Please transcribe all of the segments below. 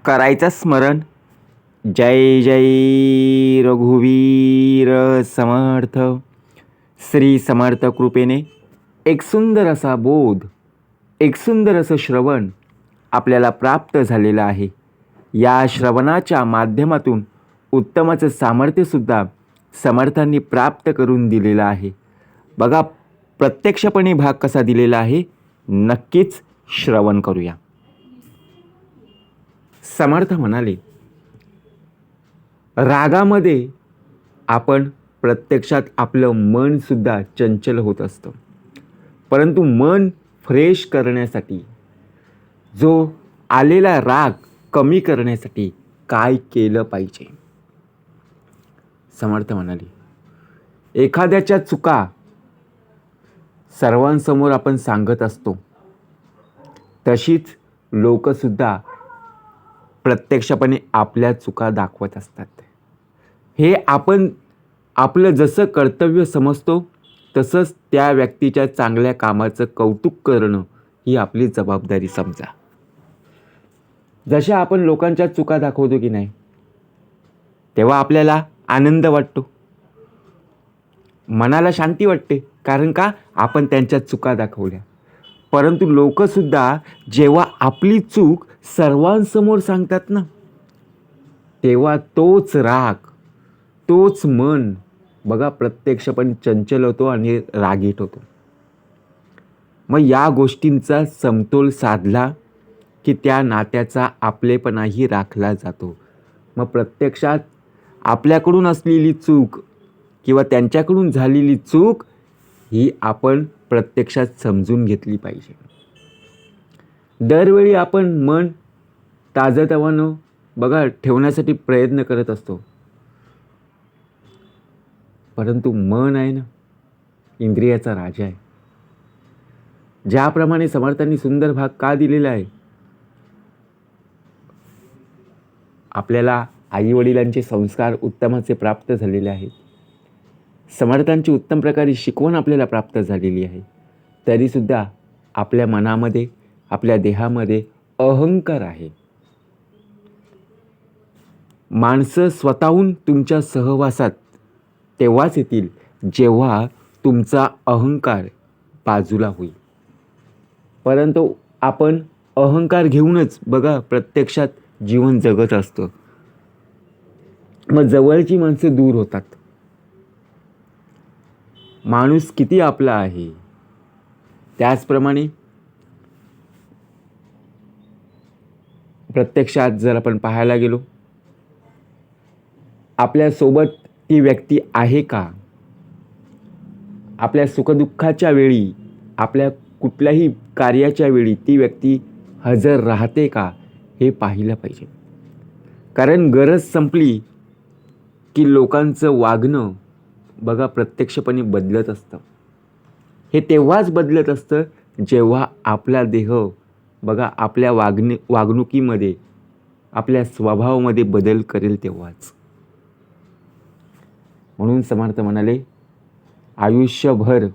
करायचं स्मरण. जय जय रघुवीर समर्थ. श्री समर्थ कृपेने एक सुंदर असा बोध, एक सुंदर असं श्रवण आपल्याला प्राप्त झालेलं आहे. या श्रवणाच्या माध्यमातून उत्तमाचं सामर्थ्यसुद्धा समर्थांनी प्राप्त करून दिलेलं आहे. बघा, प्रत्यक्षपणे भाग कसा दिलेला आहे, नक्कीच श्रवण करूया. समर्थ म्हणाले, रागामध्ये आपण प्रत्यक्षात आपलं मन सुद्धा चंचल होत असतं, परंतु मन फ्रेश करण्यासाठी, जो आलेला राग कमी करण्यासाठी काय केलं पाहिजे. समर्थ म्हणाले, एखाद्याच्या चुका सर्वांसमोर आपण सांगत असतो, तशीच लोकसुद्धा प्रत्यक्षपणे आपल्या चुका दाखवत असतात. हे आपण आपलं जसं कर्तव्य समजतो तसंच त्या व्यक्तीच्या चांगल्या कामाचं कौतुक करणं ही आपली जबाबदारी समजा. जशा आपण लोकांच्या चुका दाखवतो की नाही, तेव्हा आपल्याला आनंद वाटतो, मनाला शांती वाटते. कारण का, आपण त्यांच्या चुका दाखवल्या. परंतु लोकसुद्धा जेव्हा आपली चूक सर्वांसमोर सांगतात ना, तेव्हा तोच राग, तोच मन बघा प्रत्यक्षपणे चंचल होतो आणि रागीट होतो. मग या गोष्टींचा समतोल साधला की त्या नात्याचा आपलेपणाही राखला जातो. मग प्रत्यक्षात आपल्याकडून असलेली चूक किंवा त्यांच्याकडून झालेली चूक ही आपण प्रत्यक्षात समजून घेतली पाहिजे. दरवेळी आपण मन ताजंतवानं बघा ठेवण्यासाठी प्रयत्न करत असतो, परंतु मन आहे ना, इंद्रियाचा राजा आहे. ज्याप्रमाणे समर्थांनी सुंदर भाग का दिलेला आहे, आपल्याला आई वडिलांचे संस्कार उत्तमाचे प्राप्त झालेले आहेत, समर्थांची उत्तम प्रकारे शिकवण आपल्याला प्राप्त झालेली आहे, तरीसुद्धा आपल्या मनामध्ये, आपल्या देहामध्ये अहंकार आहे. माणसं स्वतःहून तुमच्या सहवासात तेव्हाच येतील जेव्हा तुमचा अहंकार बाजूला होईल. परंतु आपण अहंकार घेऊनच बघा प्रत्यक्षात जीवन जगत असतो. मग जवळची माणसं दूर होतात. माणूस किती आपला आहे, त्याचप्रमाणे प्रत्यक्षात जर आपण पाहायला गेलो, आपल्यासोबत ती व्यक्ती आहे का, आपल्या सुखदुःखाच्या वेळी, आपल्या कुठल्याही कार्याच्या वेळी ती व्यक्ती हजर राहते का, हे पाहिलं पाहिजे. कारण गरज संपली की लोकांचं वागणं बघा प्रत्यक्षपणे बदलत असतं. हे तेव्हाच बदलत असतं जेव्हा आपला देह बघा आपल्या वागणुकीमध्ये, आपल्या स्वभावामध्ये बदल करेल तेव्हाच. म्हणून समर्थ म्हणाले, आयुष्यभर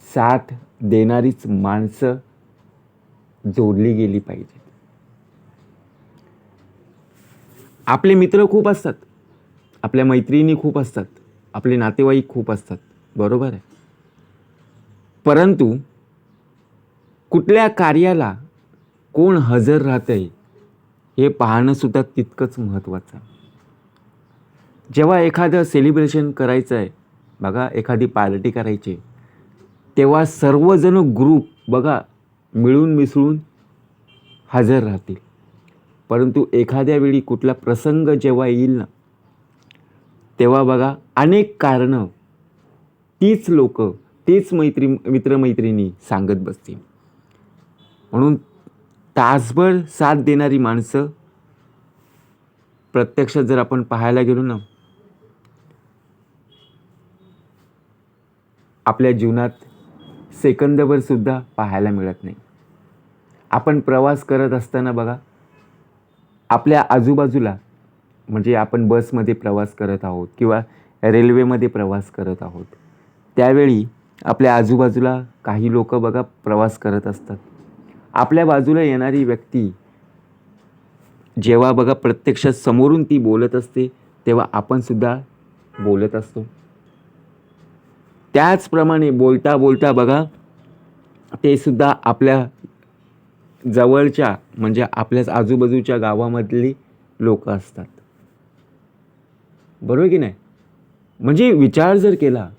साथ देणारीच माणसं जोडली गेली पाहिजेत. आपले मित्र खूप असतात, आपल्या मैत्रिणी खूप असतात, आपले नातेवाईक खूप असतात, बरोबर आहे. परंतु कुठल्या कार्याला कोण हजर राहतंय हे पाहणं सुद्धा तितकंच महत्त्वाचं. जेव्हा एखादं सेलिब्रेशन करायचं आहे बघा, एखादी पार्टी करायची, तेव्हा सर्वजण ग्रुप बघा मिळून मिसळून हजर राहतील. परंतु एखाद्या वेळी कुठला प्रसंग जेव्हा येईल ना, तेव्हा बघा अनेक कारणं तीच लोक, तीच मित्रमैत्रिणी सांगत बसतील. म्हणून तासभर साथ देणारी माणसं प्रत्यक्षात जर आपण पाहायला गेलो ना, आपल्या जीवनात सेकंदभर सुद्धा पाहायला मिळत नाही. आपण प्रवास करत असताना बघा आपल्या आजूबाजूला, म्हणजे आपण बसमध्ये प्रवास करत आहोत किंवा रेल्वेमध्ये प्रवास करत आहोत, त्यावेळी आपल्या आजूबाजूला काही लोक बघा प्रवास करत असतात. आपल्या बाजूला येणारी व्यक्ती जेव्हा बघा प्रत्यक्षात समोरून ती बोलत असते तेव्हा आपण सुद्धा बोलत असतो. त्याचप्रमाणे बोलता बोलता बघा ते सुद्धा आपल्या जवळच्या म्हणजे आपल्याच आजूबाजूच्या गावामधली लोक असतात. बरोबर की नाही? म्हणजे विचार जर केला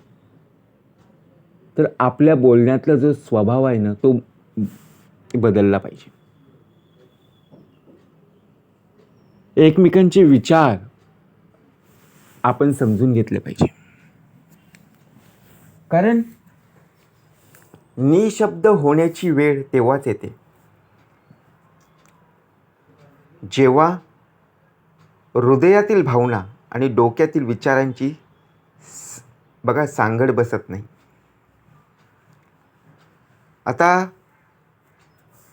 तर आपल्या बोलण्यातला जो स्वभाव आहे ना तो बदलला पाहिजे. एकमेकांचे विचार आपण समजून घेतले पाहिजे. कारण निशब्द होण्याची वेळ तेव्हाच येते जेव्हा हृदयातील भावना आणि डोक्यातील विचारांची बघा सांगड बसत नाही. आता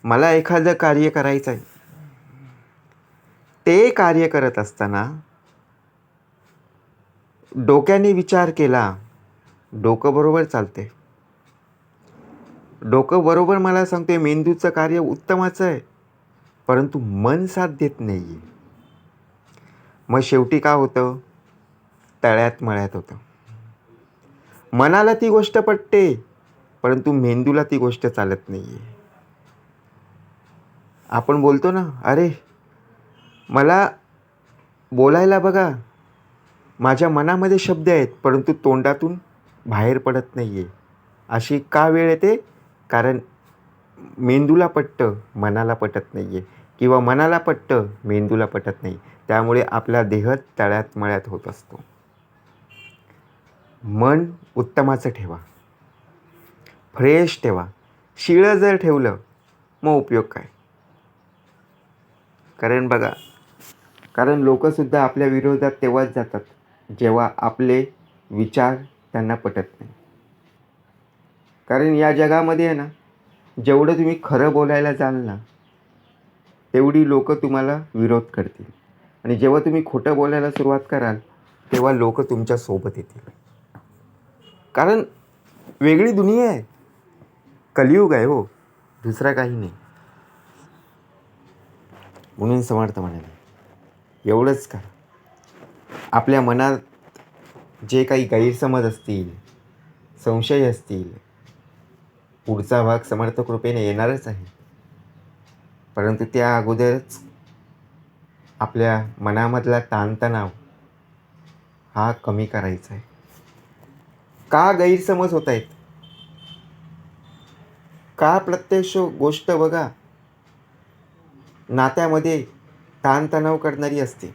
मला एखादं कार्य करायचं आहे. ते कार्य करत असताना डोक्याने विचार केला, डोकं बरोबर चालते. डोकं बरोबर मला सांगते मेंदूचं कार्य उत्तमाचं आहे, परंतु मन साथ देत नाही आहे. मग शेवटी काय होतं? तळ्यात मळ्यात होतं. मनाला ती गोष्ट पटते, परंतु मेंदूला ती गोष्ट चालत नाही आहे. आपण बोलतो ना, अरे मला बोलायला बघा माझ्या मनामध्ये शब्द आहेत, परंतु तोंडातून बाहेर पडत नाही आहे. अशी का वेळ येते? कारण मेंदूला पटतं, मनाला पटत नाही आहे किंवा मनाला पटतं, मेंदूला पटत नाही. त्यामुळे आपला देह तळ्यात मळ्यात होत असतो. मन उत्तमाचं ठेवा, फ्रेश ठेवा. शिळं जर ठेवलं मग उपयोग काय? कारण लोकंसुद्धा आपल्या विरोधात तेव्हाच जातात जेव्हा आपले विचार त्यांना पटत नाही. कारण या जगामध्ये आहे ना, जेवढं तुम्ही खरं बोलायला जाल ना तेवढी लोकं तुम्हाला विरोध करतील आणि जेव्हा तुम्ही खोटं बोलायला सुरुवात कराल तेव्हा लोकं तुमच्या सोबत येतील. कारण वेगळी दुनिया आहे, कलियुग आहे हो, दुसरा काही नाही. म्हणून समर्थ म्हणाले एवढंच का आपल्या मनात जे काही गैरसमज असतील, संशय असतील, पुढचा भाग समर्थ कृपेने येणारच आहे. परंतु त्या अगोदरच आपल्या मनामधला ताणतणाव हा कमी करायचा आहे. का गैरसमज होत आहेत? का प्रत्यक्ष गोष्ट बघा नात्यामध्ये ताणतणाव करणारी असते?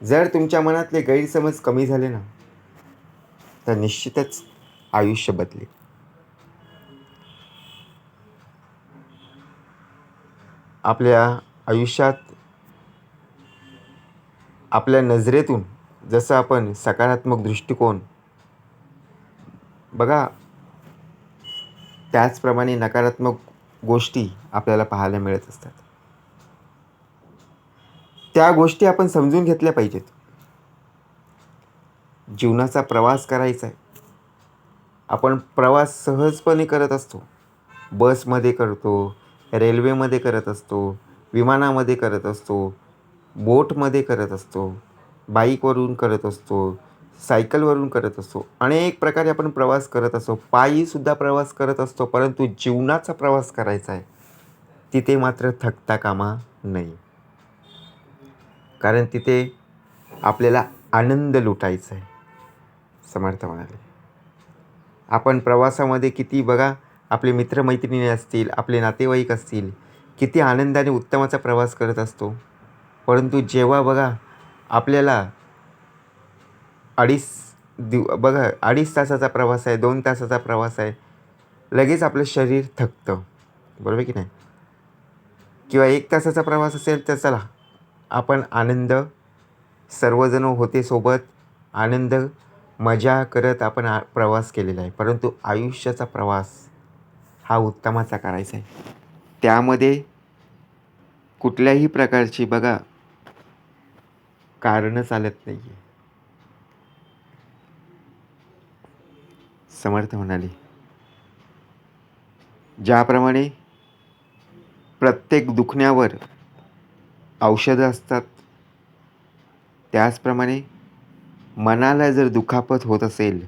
जर तुमच्या मनातले गैरसमज कमी झाले ना तर निश्चितच आयुष्य बदलेल. आपल्या आयुष्यात आपल्या नजरेतून जसं आपण सकारात्मक दृष्टिकोन बघा त्याचप्रमाणे नकारात्मक गोष्टी आपल्याला पाहायला मिळत असतात. त्या गोष्टी आपण समजून घेतल्या पाहिजेत. जीवनाचा प्रवास करायचा आहे. आपण प्रवास सहजपणे करत असतो. बसमध्ये करतो, रेल्वेमध्ये करत असतो, विमानामध्ये करत असतो, बोटमध्ये करत असतो, बाईकवरून करत असतो, सायकलवरून करत असतो. अनेक प्रकारे आपण प्रवास करत असतो. पायीसुद्धा प्रवास करत असतो. परंतु जीवनाचा प्रवास करायचा आहे तिथे मात्र थकता कामा नये. कारण तिथे आपल्याला आनंद लुटायचा आहे. समर्थ म्हणाले आपण प्रवासामध्ये किती बघा आपले मित्रमैत्रिणी असतील, आपले नातेवाईक असतील, किती आनंदाने उत्तमाचा प्रवास करत असतो. परंतु जेव्हा बघा आपल्याला 2.5 तासाचा प्रवास आहे, 2 तासाचा प्रवास आहे, लगेच आपलं शरीर थकतं. बरोबर की नाही? किंवा 1 तासाचा प्रवास असेल तर चला आपण आनंद सर्वजण होते सोबत, आनंद मजा करत आपण प्रवास केलेला आहे. परंतु आयुष्याचा प्रवास हा उत्तमाचा करायचा आहे. त्यामध्ये कुठल्याही प्रकारची बघा कारणं चालत नाही आहे. समर्थ म्हणाले ज्याप्रमाणे प्रत्येक दुखण्यावर औषधं असतात, त्याचप्रमाणे मनाला जर दुखापत होत असेल,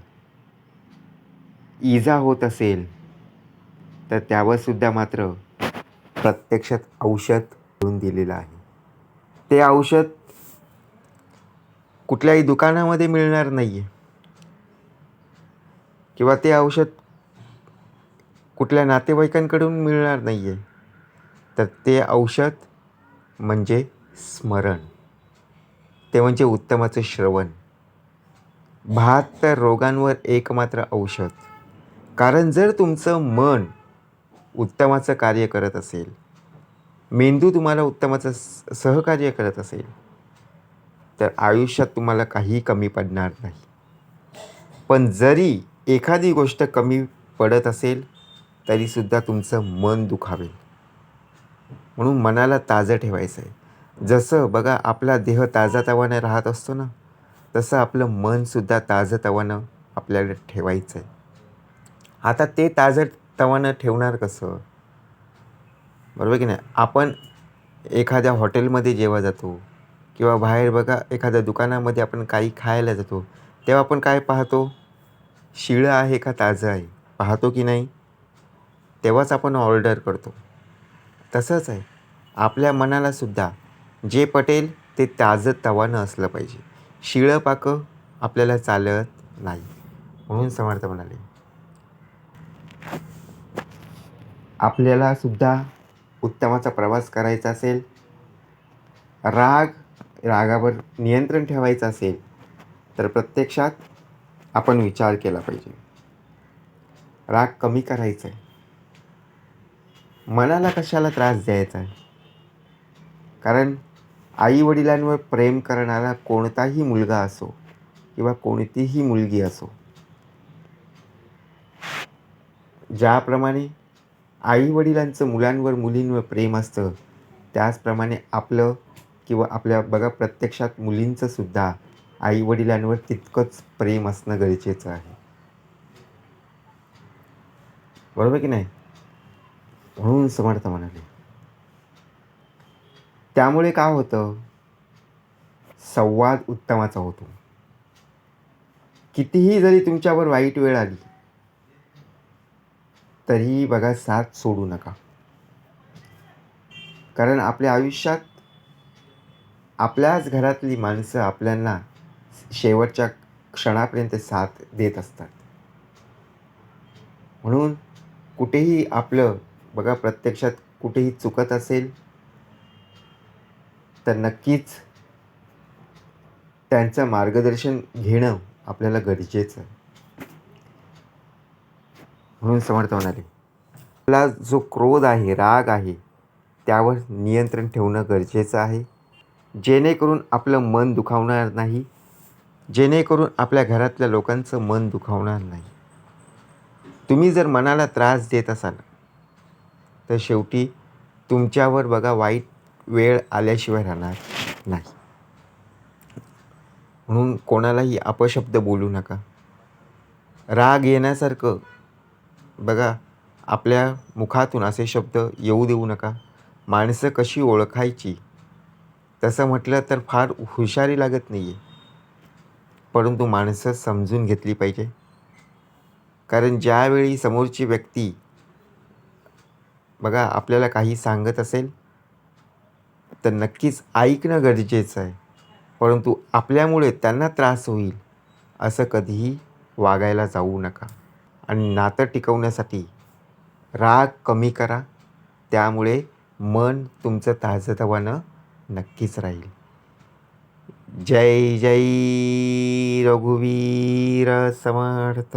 इजा होत असेल, तर त्यावरसुद्धा मात्र प्रत्यक्षात औषध करून दिलेलं आहे. ते औषध कुठल्याही दुकानामध्ये मिळणार नाही आहे, किंवा ते औषध कुठल्या नातेवाईकांकडून मिळणार नाही आहे. तर ते औषध म्हणजे स्मरण, ते म्हणजे उत्तमाचं श्रवण. 72 रोगांवर एकमात्र औषध. कारण जर तुमचं मन उत्तमाचं कार्य करत असेल, मेंदू तुम्हाला उत्तमाचं सहकार्य करत असेल, तर आयुष्यात तुम्हाला काही कमी पडणार नाही. पण जरी एखादी गोष्ट कमी पडत असेल, तरीसुद्धा तुमचं मन दुखावेल. म्हणून मनाला ताजं ठेवायचं आहे. जसं बघा आपला देह ताजातवानं राहत असतो ना, तसं आपलं मनसुद्धा ताजंतवानं आपल्याला ठेवायचं आहे. आता ते ताजंतवानं ठेवणार कसं? बरोबर की नाही? आपण एखाद्या हॉटेलमध्ये जेव्हा जातो, किंवा बाहेर बघा एखाद्या दुकानामध्ये आपण काही खायला जातो, तेव्हा आपण काय पाहतो? शिळं आहे का ताजं आहे, पाहतो की नाही? तेव्हाच आपण ऑर्डर करतो. तसंच आहे, आपल्या मनालासुद्धा जे पटेल ते ताजंतवानं असलं पाहिजे. शिळं पाकं आपल्याला चालत नाही. म्हणून समर्थ म्हणाले, आपल्याला सुद्धा उत्तमाचा प्रवास करायचा असेल, रागावर नियंत्रण ठेवायचं असेल, तर प्रत्यक्षात आपण विचार केला पाहिजे. राग कमी करायचा आहे. मनाला कशाला त्रास द्यायचा आहे? कारण आईवडिलांवर प्रेम करणारा कोणताही मुलगा असो किंवा कोणतीही मुलगी असो, ज्याप्रमाणे आईवडिलांचं मुलांवर मुलींवर प्रेम असतं, त्याचप्रमाणे आपलं किंवा आपल्या बघा प्रत्यक्षात मुलींचंसुद्धा आईवडिलांवर तितकंच प्रेम असणं गरजेचं आहे. बरोबर की नाही? म्हणून समर्थ म्हणाले. त्यामुळे काय होतं? संवाद उत्तमाचा होतो. कितीही जरी तुमच्यावर वाईट वेळ आली, तरीही बघा साथ सोडू नका. कारण आपल्या आयुष्यात आपल्याच घरातली माणसं आपल्याला शेवटच्या क्षणापर्यंत साथ देत असतात. म्हणून कुठेही आपलं बघा प्रत्यक्षात कुठेही चुकत असेल, तर नक्कीच त्यांचं मार्गदर्शन घेणं आपल्याला गरजेचं आहे. म्हणून समर्थ म्हणाले, आपला जो क्रोध आहे, राग आहे, त्यावर नियंत्रण ठेवणं गरजेचं आहे, जेणेकरून आपलं मन दुखावणार नाही, जेणेकरून आपल्या घरातल्या लोकांचं मन दुखावणार नाही. तुम्ही जर मनाला त्रास देत असाल, तर शेवटी तुमच्यावर बघा वाईट वेळ आल्याशिवाय राहणार नाही. म्हणून कोणालाही अपशब्द बोलू नका. राग येण्यासारखं बघा आपल्या मुखातून असे शब्द येऊ देऊ नका. माणसं कशी ओळखायची तसं म्हटलं तर फार हुशारी लागत नाही आहे, परंतु माणसं समजून घेतली पाहिजे. कारण ज्यावेळी समोरची व्यक्ती बघा आपल्याला काही सांगत असेल, तर नक्कीच ऐकणं गरजेचं आहे, परंतु आपल्यामुळे त्यांना त्रास होईल असं कधीही वागायला जाऊ नका. आणि नातं टिकवण्यासाठी राग कमी करा, त्यामुळे मन तुमचं ताजंतवानं नक्कीच राहील. जय जय रघुवीर समर्थ.